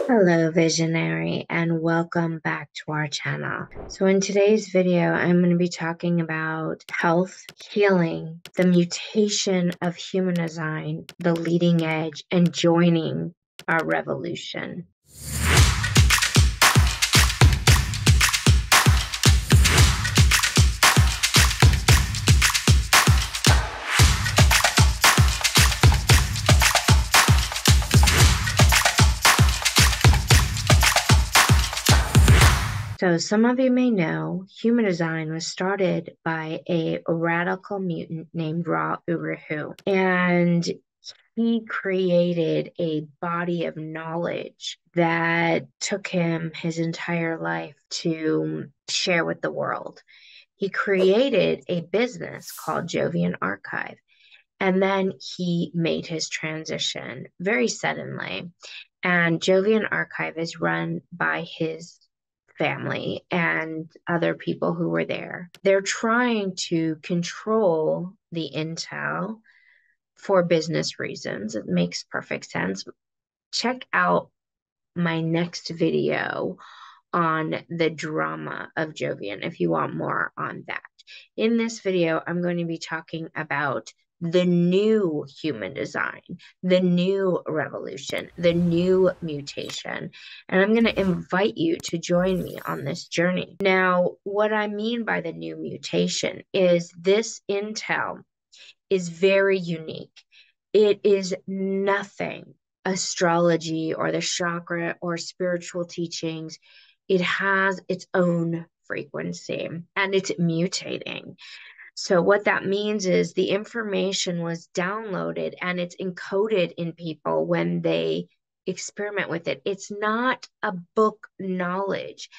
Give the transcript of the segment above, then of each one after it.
Hello, visionary, and welcome back to our channel. So in today's video, I'm going to be talking about health, healing, the mutation of human design, the leading edge, and joining our revolution. So some of you may know human design was started by a radical mutant named Ra Uru, and he created a body of knowledge that took him his entire life to share with the world. He created a business called Jovian Archive, and then he made his transition very suddenly. And Jovian Archive is run by his family and other people who were there. They're trying to control the intel for business reasons. It makes perfect sense. Check out my next video on the drama of Jovian if you want more on that. In this video, I'm going to be talking about the new human design, the new revolution, the new mutation. And I'm going to invite you to join me on this journey. Now, what I mean by the new mutation is this intel is very unique. It is nothing astrology or the chakra or spiritual teachings. It has its own frequency and it's mutating. So what that means is the information was downloaded and it's encoded in people when they experiment with it. It's not a book knowledge.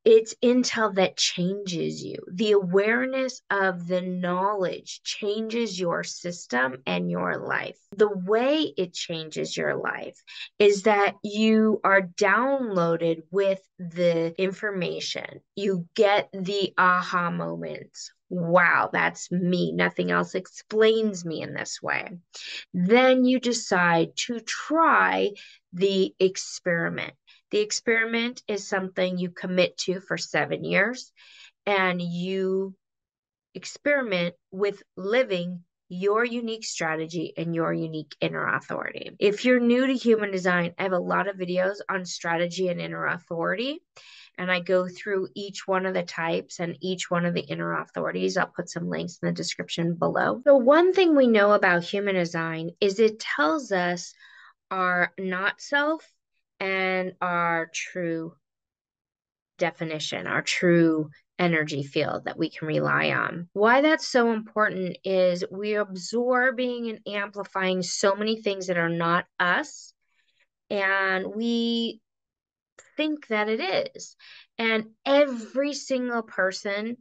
It's intel that changes you. The awareness of the knowledge changes your system and your life. The way it changes your life is that you are downloaded with the information. You get the aha moments. Wow, that's me. Nothing else explains me in this way. Then you decide to try the experiment. The experiment is something you commit to for 7 years, and you experiment with living your unique strategy and your unique inner authority. If you're new to human design, I have a lot of videos on strategy and inner authority, and I go through each one of the types and each one of the inner authorities. I'll put some links in the description below. So one thing we know about human design is it tells us our not self and our true definition, our true energy field that we can rely on. Why that's so important is we're absorbing and amplifying so many things that are not us, and we think that it is. And every single person,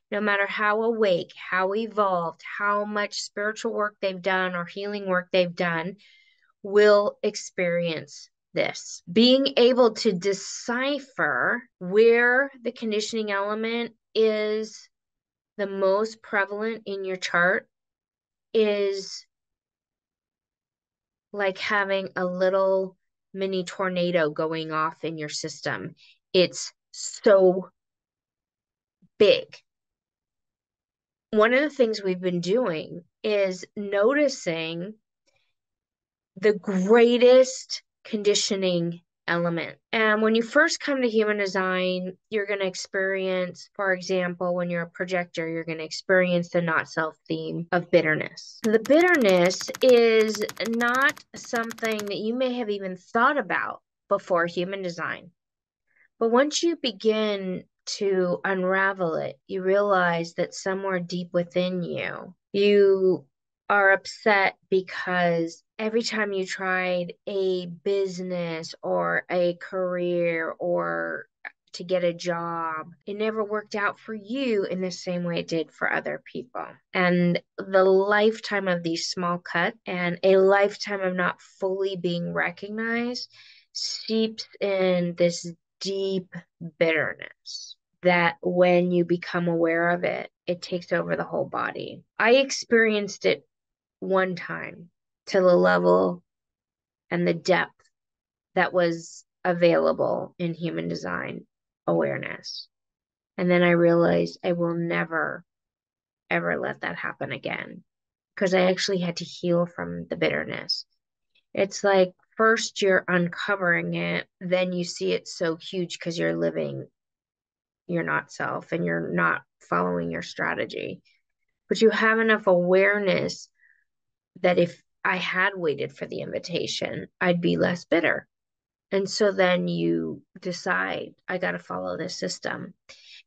no matter how awake, how evolved, how much spiritual work they've done or healing work they've done, will experience this. Being able to decipher where the conditioning element is the most prevalent in your chart is like having a little mini tornado going off in your system. It's so big. One of the things we've been doing is noticing the greatest conditioning element. And when you first come to human design, you're going to experience, for example, when you're a projector, you're going to experience the not self theme of bitterness. The bitterness is not something that you may have even thought about before human design. But once you begin to unravel it, you realize that somewhere deep within you, you are upset because every time you tried a business or a career or to get a job, it never worked out for you in the same way it did for other people. And the lifetime of these small cuts and a lifetime of not fully being recognized seeps in this deep bitterness that when you become aware of it, it takes over the whole body. I experienced it one time to the level and the depth that was available in human design awareness. And then I realized I will never, ever let that happen again because I actually had to heal from the bitterness. It's like first you're uncovering it, then you see it so huge because you're living your not self and you're not following your strategy. But you have enough awareness that if I had waited for the invitation, I'd be less bitter. And so then you decide, I got to follow this system.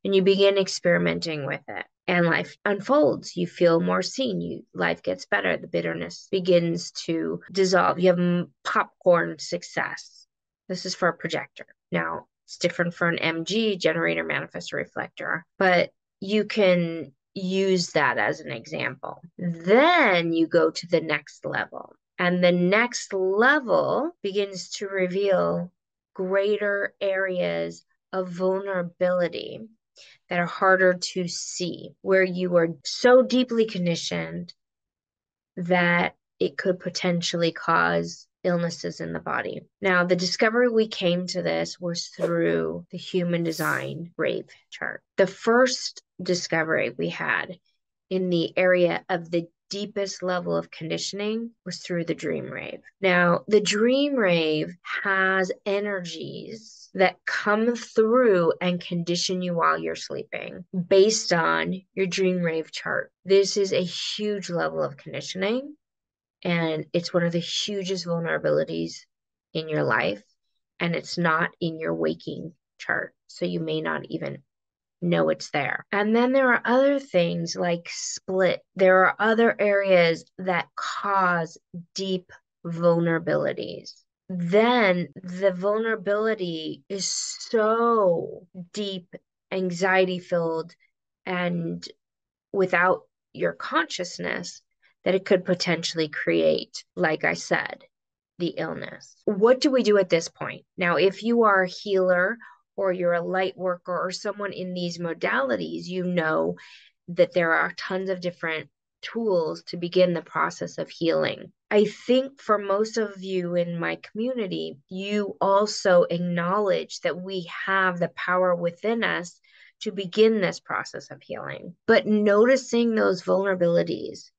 And you begin experimenting with it. And life unfolds. You feel more seen. Life gets better. The bitterness begins to dissolve. You have popcorn success. This is for a projector. Now, it's different for an MG, generator, manifestor, reflector, but you can use that as an example. Then you go to the next level. And the next level begins to reveal greater areas of vulnerability that are harder to see, where you are so deeply conditioned that it could potentially cause illnesses in the body. Now, the discovery we came to this was through the human design rave chart. The first discovery we had in the area of the deepest level of conditioning was through the dream rave. Now, the dream rave has energies that come through and condition you while you're sleeping based on your dream rave chart. This is a huge level of conditioning, and it's one of the hugest vulnerabilities in your life, and it's not in your waking chart. So you may not even know it's there. And then there are other things like split. There are other areas that cause deep vulnerabilities. Then the vulnerability is so deep, anxiety filled, and without your consciousness that it could potentially create, like I said, the illness. What do we do at this point? Now, if you are a healer or you're a light worker or someone in these modalities, you know that there are tons of different tools to begin the process of healing. I think for most of you in my community, you also acknowledge that we have the power within us to begin this process of healing. But noticing those vulnerabilities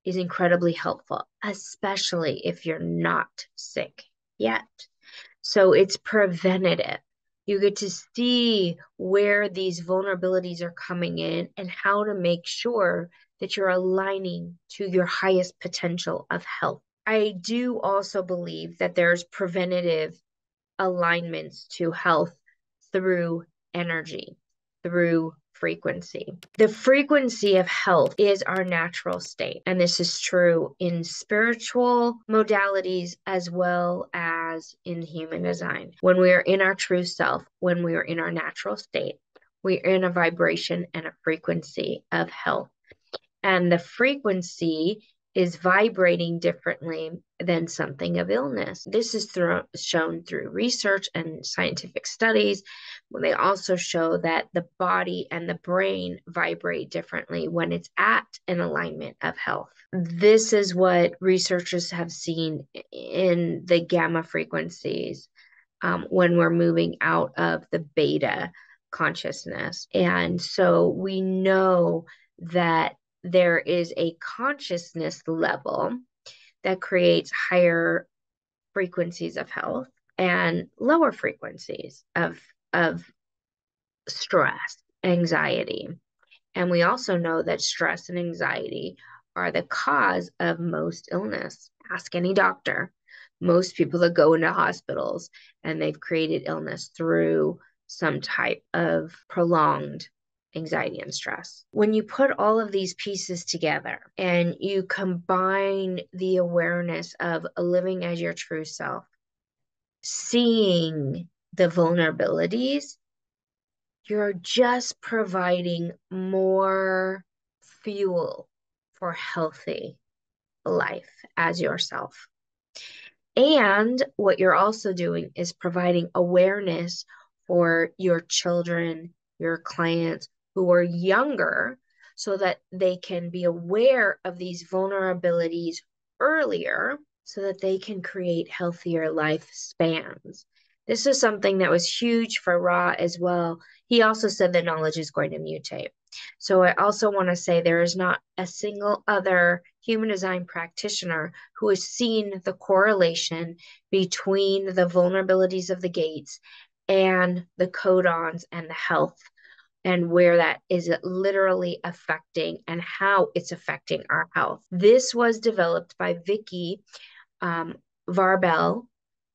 is incredibly helpful, especially if you're not sick yet. So it's preventative. You get to see where these vulnerabilities are coming in and how to make sure that you're aligning to your highest potential of health. I do also believe that there's preventative alignments to health through energy, through frequency. The frequency of health is our natural state. And this is true in spiritual modalities as well as in human design. When we are in our true self, when we are in our natural state, we're in a vibration and a frequency of health. And the frequency is vibrating differently than something of illness. This is shown through research and scientific studies. They also show that the body and the brain vibrate differently when it's at an alignment of health. This is what researchers have seen in the gamma frequencies when we're moving out of the beta consciousness. And so we know that there is a consciousness level that creates higher frequencies of health and lower frequencies of stress, anxiety. And we also know that stress and anxiety are the cause of most illness. Ask any doctor. Most people that go into hospitals and they've created illness through some type of prolonged anxiety and stress. When you put all of these pieces together and you combine the awareness of living as your true self, seeing the vulnerabilities, you're just providing more fuel for healthy life as yourself. And what you're also doing is providing awareness for your children, your clients who are younger, so that they can be aware of these vulnerabilities earlier so that they can create healthier lifespans. This is something that was huge for Ra as well. He also said that knowledge is going to mutate. So I also want to say there is not a single other human design practitioner who has seen the correlation between the vulnerabilities of the gates and the codons and the health and where that is literally affecting and how it's affecting our health. This was developed by Vicki um, Varbel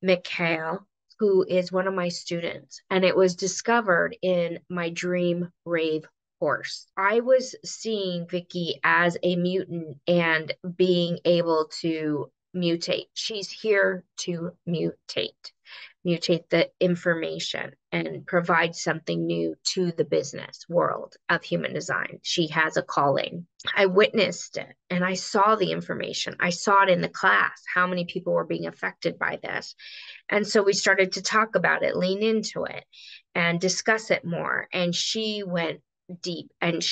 Mikhail, who is one of my students, and it was discovered in my dream rave course. I was seeing Vicki as a mutant and being able to mutate. She's here to mutate the information and provide something new to the business world of human design. She has a calling. I witnessed it and I saw the information. I saw it in the class, how many people were being affected by this. And so we started to talk about it, lean into it, and discuss it more. And she went deep. And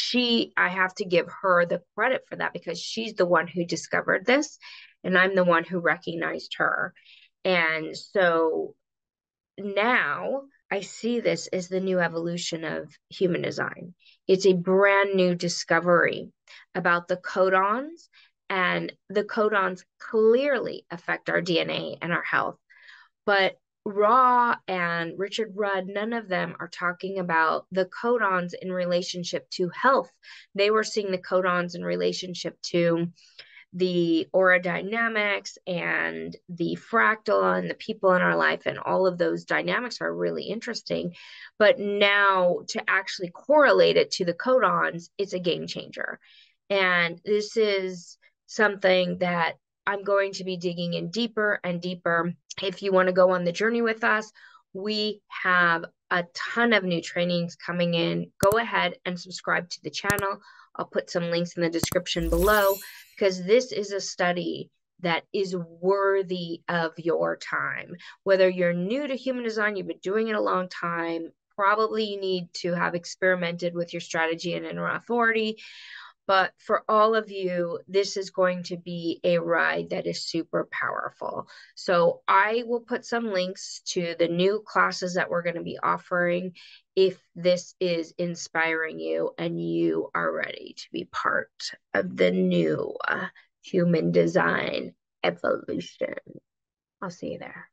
I have to give her the credit for that because she's the one who discovered this, and I'm the one who recognized her. And so now I see this as the new evolution of human design. It's a brand new discovery about the codons, and the codons clearly affect our DNA and our health. But Raw and Richard Rudd, none of them are talking about the codons in relationship to health. They were seeing the codons in relationship to the aura dynamics and the fractal and the people in our life, and all of those dynamics are really interesting. But now to actually correlate it to the codons, it's a game changer. And this is something that I'm going to be digging in deeper and deeper. If you want to go on the journey with us, we have a ton of new trainings coming in. Go ahead and subscribe to the channel. I'll put some links in the description below because this is a study that is worthy of your time. Whether you're new to human design, you've been doing it a long time, probably you need to have experimented with your strategy and inner authority. But for all of you, this is going to be a ride that is super powerful. So I will put some links to the new classes that we're going to be offering if this is inspiring you and you are ready to be part of the new human design evolution. I'll see you there.